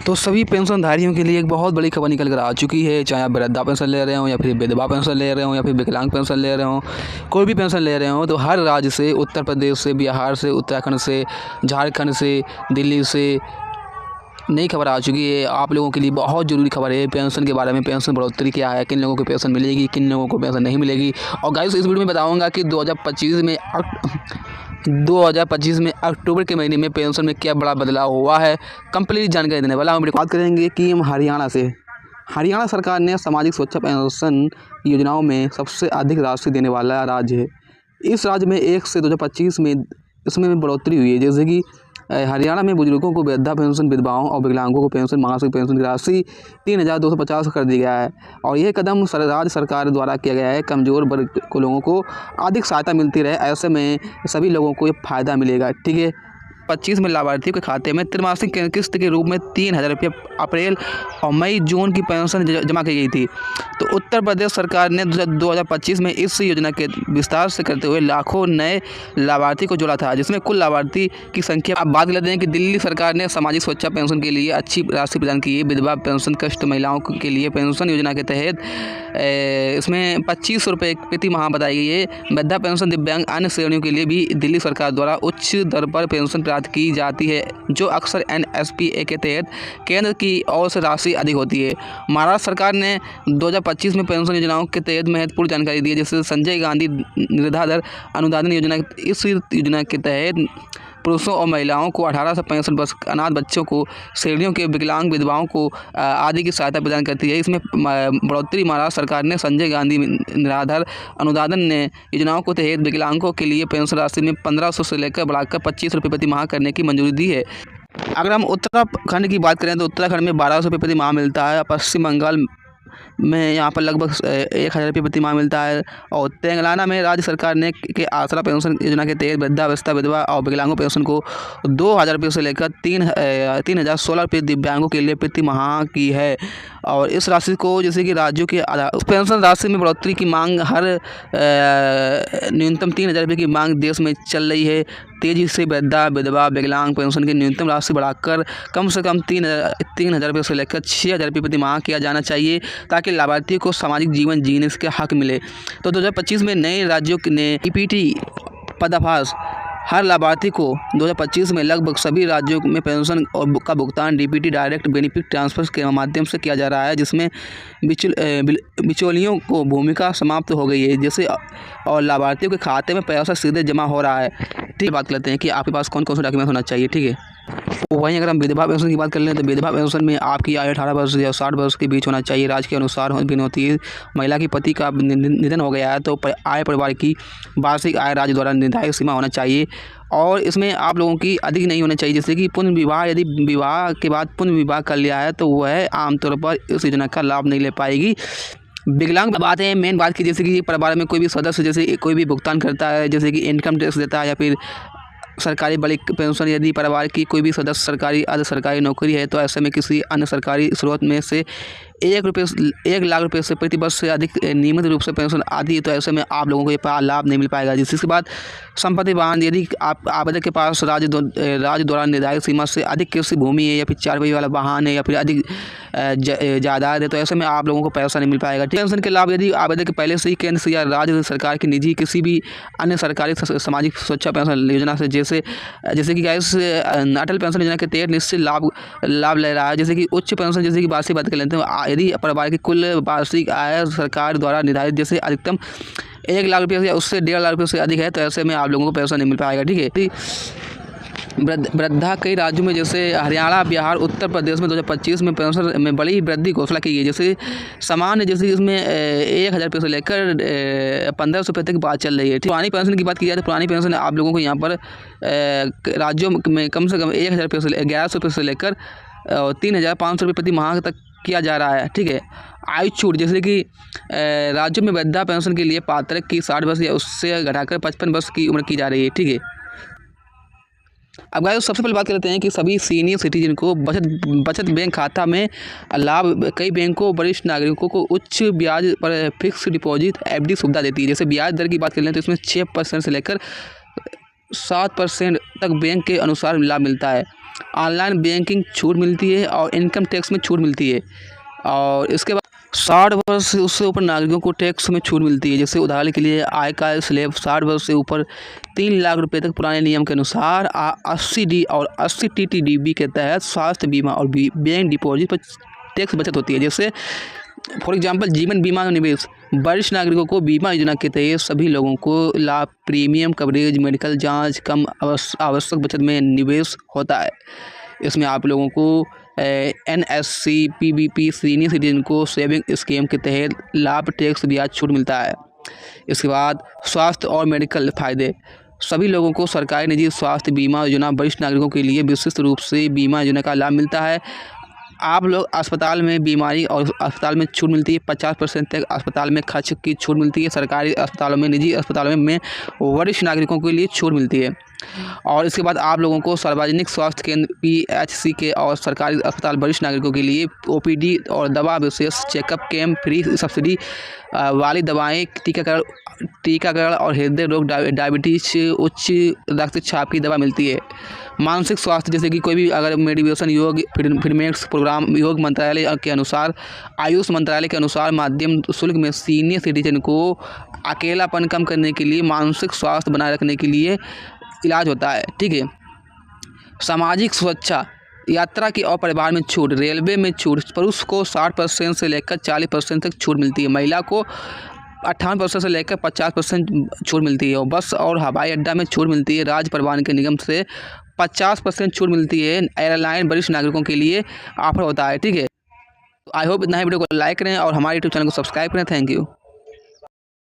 तो सभी पेंशनधारियों के लिए एक बहुत बड़ी खबर निकल कर आ चुकी है। चाहे आप वृद्धा पेंशन ले रहे हो या फिर विधवा पेंशन ले रहे हो या फिर विकलांग पेंशन ले रहे हो, कोई भी पेंशन ले रहे हो, तो हर राज्य से, उत्तर प्रदेश से, बिहार से, उत्तराखंड से, झारखंड से, दिल्ली से नई खबर आ चुकी है। आप लोगों के लिए बहुत ज़रूरी खबर है पेंशन के बारे में। पेंशन बढ़ोतरी क्या है, किन लोगों को पेंशन मिलेगी, किन लोगों को पेंशन नहीं मिलेगी। और गाइस इस वीडियो में बताऊंगा कि 2025 में अक्टूबर के महीने में पेंशन में क्या बड़ा बदलाव हुआ है। कंप्लीट जानकारी देने वाला हम। बात करेंगे कि हम हरियाणा सरकार ने सामाजिक सुरक्षा पेंशन योजनाओं में सबसे अधिक राशि देने वाला राज्य है। इस राज्य में 1 से 2025 में इसमें बढ़ोतरी हुई है। जैसे कि हरियाणा में बुजुर्गों को वृद्धा पेंशन, विधवाओं और विकलांगों को पेंशन, मासिक पेंशन की राशि 3250 कर दी गया है। और यह कदम राज्य सरकार द्वारा किया गया है। कमज़ोर वर्ग को लोगों को अधिक सहायता मिलती रहे, ऐसे में सभी लोगों को ये फ़ायदा मिलेगा। ठीक है, 25 में लाभार्थियों के खाते में त्रैमासिक किस्त के रूप में 3000 रुपये अप्रैल और मई जून की पेंशन जमा की गई थी। तो उत्तर प्रदेश सरकार ने 2025 में इस योजना के विस्तार से करते हुए लाखों नए लाभार्थी को जोड़ा था, जिसमें कुल लाभार्थी की संख्या। अब बात लेते हैं कि दिल्ली सरकार ने सामाजिक सुरक्षा पेंशन के लिए अच्छी राशि प्रदान की है। विधवा पेंशन कष्ट महिलाओं के लिए पेंशन योजना के तहत इसमें 2500 रुपये प्रति माह बताई गई है। वृद्धा पेंशन दिव्यांग अन्य श्रेणियों के लिए भी दिल्ली सरकार द्वारा उच्च दर पर पेंशन प्राप्त की जाती है, जो अक्सर NSPA के तहत केंद्र की ओर से राशि अधिक होती है। महाराष्ट्र सरकार ने 2025 में पेंशन योजनाओं के तहत महत्वपूर्ण जानकारी दी है, जैसे संजय गांधी निर्धार अनुदान योजना। इस योजना के तहत पुरुषों और महिलाओं को 18 से 65 वर्ष, अनाथ बच्चों को, श्रेणियों के विकलांग, विधवाओं को आदि की सहायता प्रदान करती है। इसमें बढ़ोतरी महाराष्ट्र सरकार ने संजय गांधी निराधार अनुदान ने योजनाओं को तहत विकलांगों के लिए पेंशन राशि में 1500 से लेकर बढ़ाकर 25 रुपये प्रति माह करने की मंजूरी दी है। अगर हम उत्तराखंड की बात करें तो उत्तराखंड में 1200 रुपये प्रति माह मिलता है। पश्चिम बंगाल में यहाँ पर लगभग 1000 रुपये प्रति माह मिलता है। और तेलंगाना में राज्य सरकार ने के आसरा पेंशन योजना के तहत वृद्धावस्था, विधवा और विकलांगों पेंशन को 2000 रुपये से लेकर 3016 रुपये दिव्यांगों के लिए प्रति माह की है। और इस राशि को जैसे कि राज्यों के आधार पेंशन राशि में बढ़ोतरी की मांग हर न्यूनतम 3000 रुपये की मांग देश में चल रही है। तेजी से वृद्धा, विधवा, विकलांग पेंशन की न्यूनतम राशि बढ़ाकर कम से कम 3000 रुपये से लेकर 6000 रुपये प्रति माह किया जाना चाहिए, ताकि लाभार्थियों को सामाजिक जीवन जीने का हक मिले। तो 2025 में नए राज्यों ने EPT पर्दाफाश। हर लाभार्थी को 2025 में लगभग सभी राज्यों में पेंशन और का भुगतान DBT डायरेक्ट बेनिफिट ट्रांसफर के माध्यम से किया जा रहा है, जिसमें बिचौलियों को भूमिका समाप्त हो गई है, जैसे और लाभार्थियों के खाते में पैसा सीधे जमा हो रहा है। ठीक, बात करते हैं कि आपके पास कौन कौन सा डॉक्यूमेंट होना चाहिए। ठीक है, वहीं अगर हम विधवा पेंशन की बात कर लें तो विधवा पेंशन में आपकी आयु 18 वर्ष या 60 वर्ष के बीच होना चाहिए। राज्य के अनुसार भिन्न होती है। महिला की पति का निधन हो गया है तो आय परिवार की वार्षिक आय राज्य द्वारा निर्धारित सीमा होना चाहिए। और इसमें आप लोगों की अधिक नहीं होना चाहिए। जैसे कि पुनः विवाह, यदि विवाह के बाद पुनः विवाह कर लिया है तो वह आमतौर पर इस योजना का लाभ नहीं ले पाएगी। विकलांग बात है, मेन बात की, जैसे कि परिवार में कोई भी सदस्य जैसे कोई भी भुगतान करता है, जैसे कि इनकम टैक्स देता है या फिर सरकारी बड़ी पेंशन। यदि परिवार की कोई भी सदस्य सरकारी अर्ध सरकारी नौकरी है तो ऐसे में किसी अन्य सरकारी स्रोत में से 1 लाख रुपये से प्रति वर्ष से अधिक नियमित रूप से पेंशन आती है, तो ऐसे में आप लोगों को ये लाभ नहीं मिल पाएगा। जिसके बाद संपत्ति वाहन, यदि आप आवेदक के पास राज्य द्वारा निर्धारित सीमा से अधिक कृषि भूमि है या फिर 4 पहिए वाला वाहन है या फिर अधिक जायदाद है, तो ऐसे में आप लोगों को पैसा नहीं मिल पाएगा। पेंशन के लाभ यदि आवेदक पहले से ही केंद्र से या राज्य सरकार की निजी किसी भी अन्य सरकारी सामाजिक सुरक्षा पेंशन योजना से, जैसे कि गाइस अटल पेंशन योजना के तहत निश्चित लाभ ले रहा है। जैसे कि उच्च पेंशन, जैसे कि वार्षिक बात कर लेते हैं, यदि परिवार की कुल वार्षिक आय सरकार द्वारा निर्धारित जैसे अधिकतम 1 लाख रुपये या उससे 1.5 लाख रुपये से अधिक है, तो ऐसे में आप लोगों को पैसा नहीं मिल पाएगा। ठीक है, वृद्धा कई राज्यों में जैसे हरियाणा, बिहार, उत्तर प्रदेश में 2025 में पेंशन में बड़ी वृद्धि घोषणा की गई। जैसे सामान्य, जैसे इसमें 1000 रुपये से लेकर 1500 रुपये तक बात चल रही है। पुरानी पेंशन की बात की जाए तो पुरानी पेंशन आप लोगों को यहाँ पर राज्यों में कम से कम 1000 रुपये से 1100 रुपये से लेकर 3500 रुपये प्रति माह तक किया जा रहा है। ठीक है, आयु छूट, जैसे कि राज्यों में वृद्धा पेंशन के लिए पात्र की 60 वर्ष या उससे घटाकर 55 वर्ष की उम्र की जा रही है। ठीक है, अब गाइस सबसे पहले बात कर लेते हैं कि सभी सीनियर सिटीजन को बचत बैंक खाता में लाभ। कई बैंकों वरिष्ठ नागरिकों को उच्च ब्याज पर फिक्स डिपॉजिट FD सुविधा देती है। जैसे ब्याज दर की बात कर लें तो इसमें 6% से लेकर 7% तक बैंक के अनुसार लाभ मिलता है। ऑनलाइन बैंकिंग छूट मिलती है और इनकम टैक्स में छूट मिलती है। और इसके बाद 60 वर्ष से उससे ऊपर नागरिकों को टैक्स में छूट मिलती है। जैसे उदाहरण के लिए आय का स्लैब 60 वर्ष से ऊपर 3 लाख रुपए तक पुराने नियम के अनुसार 80D और 80 TTDB के तहत स्वास्थ्य बीमा और बैंक डिपॉजिट पर टैक्स बचत होती है। जैसे फॉर एग्जांपल जीवन बीमा का निवेश, वरिष्ठ नागरिकों को बीमा योजना के तहत सभी लोगों को लाभ, प्रीमियम कवरेज, मेडिकल जांच, कम आवश्यक बचत में निवेश होता है। इसमें आप लोगों को NSC PBP सीनियर सिटीजन को सेविंग स्कीम के तहत लाभ, टैक्स, ब्याज छूट मिलता है। इसके बाद स्वास्थ्य और मेडिकल फ़ायदे, सभी लोगों को सरकारी निजी स्वास्थ्य बीमा योजना, वरिष्ठ नागरिकों के लिए विशिष्ट रूप से बीमा योजना का लाभ मिलता है। आप लोग अस्पताल में बीमारी और अस्पताल में छूट मिलती है। 50% तक अस्पताल में खर्च की छूट मिलती है। सरकारी अस्पतालों में, निजी अस्पतालों में वरिष्ठ नागरिकों के लिए छूट मिलती है। और इसके बाद आप लोगों को सार्वजनिक स्वास्थ्य केंद्र PHC के और सरकारी अस्पताल वरिष्ठ नागरिकों के लिए OPD और दवा विशेष चेकअप कैंप, फ्री सब्सिडी वाली दवाएँ, टीकाकरण और हृदय रोग, डायबिटीज, उच्च रक्तचाप की दवा मिलती है। मानसिक स्वास्थ्य, जैसे कि कोई भी अगर मेडिटेशन, योग, फिटनेस प्रोग्राम, योग मंत्रालय के अनुसार, आयुष मंत्रालय के अनुसार मध्यम शुल्क में सीनियर सिटीजन को अकेलापन कम करने के लिए, मानसिक स्वास्थ्य बनाए रखने के लिए इलाज होता है। ठीक है। सामाजिक सुरक्षा, यात्रा की और परिवार में छूट, रेलवे में छूट, पुरुष को 60% से लेकर 40% तक छूट मिलती है। महिला को 58% से लेकर 50% छूट मिलती है। और बस और हवाई अड्डा में छूट मिलती है। राज्य परिवहन के निगम से 50% छूट मिलती है। एयरलाइन वरिष्ठ नागरिकों के लिए ऑफर होता है। ठीक है। आई होप इतना ही। वीडियो को लाइक करें और हमारे यूट्यूब चैनल को सब्सक्राइब करें। Thank you.